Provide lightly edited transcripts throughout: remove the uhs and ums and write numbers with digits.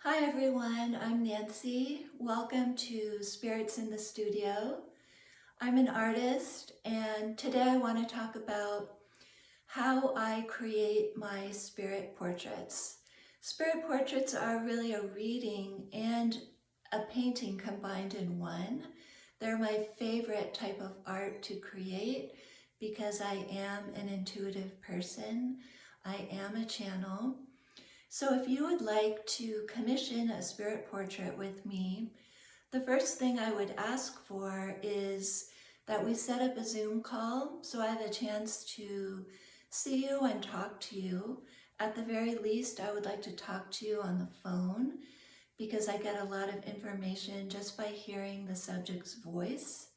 Hi everyone, I'm Nancy. Welcome to Spirits in the Studio. I'm an artist and today I want to talk about how I create my spirit portraits. Spirit portraits are really a reading and a painting combined in one. They're my favorite type of art to create because I am an intuitive person. I am a channel. So if you would like to commission a spirit portrait with me, the first thing I would ask for is that we set up a Zoom call so I have a chance to see you and talk to you. At the very least, I would like to talk to you on the phone because I get a lot of information just by hearing the subject's voice.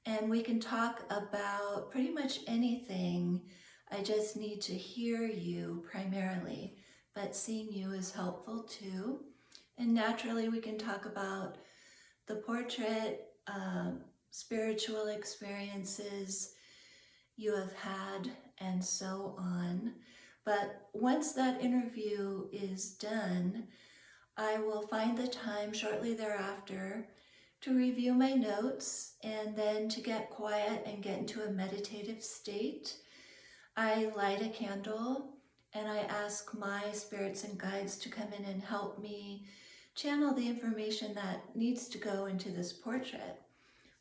And we can talk about pretty much anything. I just need to hear you primarily, but seeing you is helpful too. And naturally we can talk about the portrait, spiritual experiences you have had, and so on. But once that interview is done, I will find the time shortly thereafter to review my notes and then to get quiet and get into a meditative state. I light a candle and I ask my spirits and guides to come in and help me channel the information that needs to go into this portrait.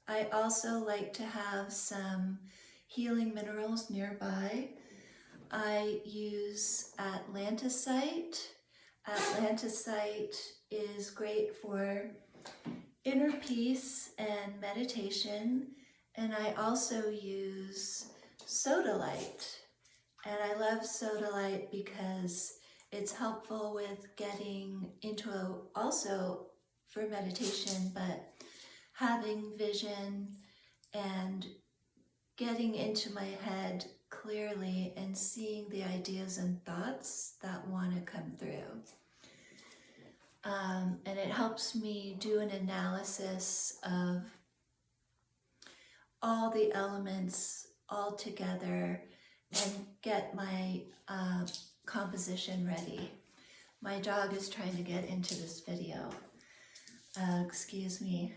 I also like to have some healing minerals nearby. I use Atlantisite. Atlantisite is great for inner peace and meditation, and I also use sodalite. And I love sodalite because it's helpful with getting into also for meditation, but having vision and getting into my head clearly and seeing the ideas and thoughts that want to come through. And it helps me do an analysis of all the elements all together and get my composition ready. My dog is trying to get into this video. Excuse me.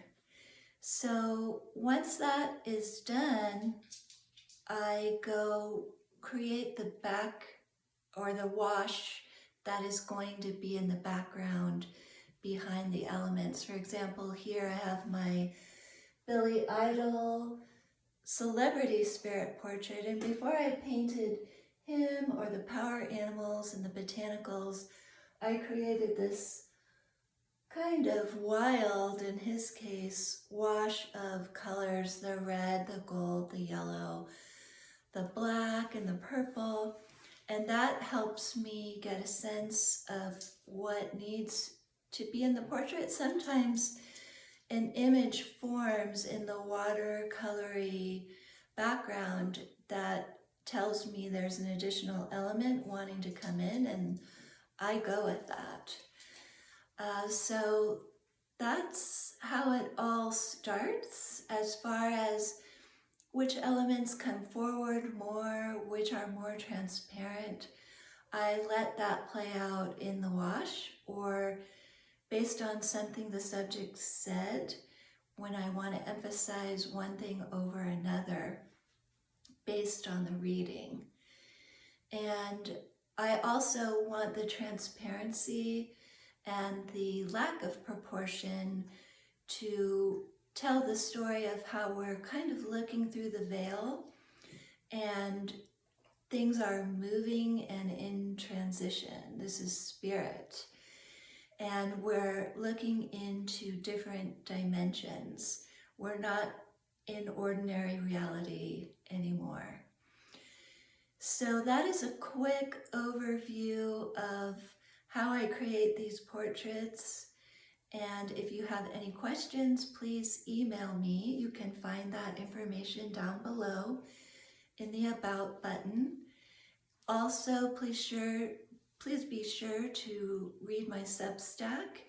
So once that is done, I go create the back or the wash that is going to be in the background behind the elements. For example, here I have my Billy Idol celebrity spirit portrait, and before I painted him or the power animals and the botanicals, I created this kind of wild, in his case, wash of colors: the red, the gold, the yellow, the black, and the purple. And that helps me get a sense of what needs to be in the portrait. Sometimes an image forms in the watercolory background that tells me there's an additional element wanting to come in, and I go with that. So that's how it all starts. As far as which elements come forward more, which are more transparent, I let that play out in the wash, or based on something the subject said, when I want to emphasize one thing over another based on the reading. And I also want the transparency and the lack of proportion to tell the story of how we're kind of looking through the veil and things are moving and in transition. This is spirit. And we're looking into different dimensions. We're not in ordinary reality anymore. So that is a quick overview of how I create these portraits. And if you have any questions, please email me. You can find that information down below in the About button. Also, please be sure to read my Substack.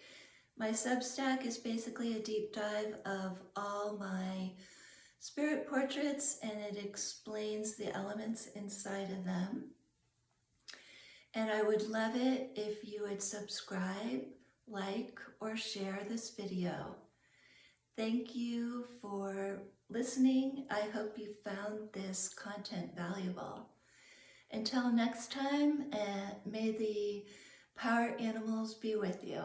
My Substack is basically a deep dive of all my spirit portraits, and it explains the elements inside of them. And I would love it if you would subscribe, like, or share this video. Thank you for listening. I hope you found this content valuable. Until next time, may the power animals be with you.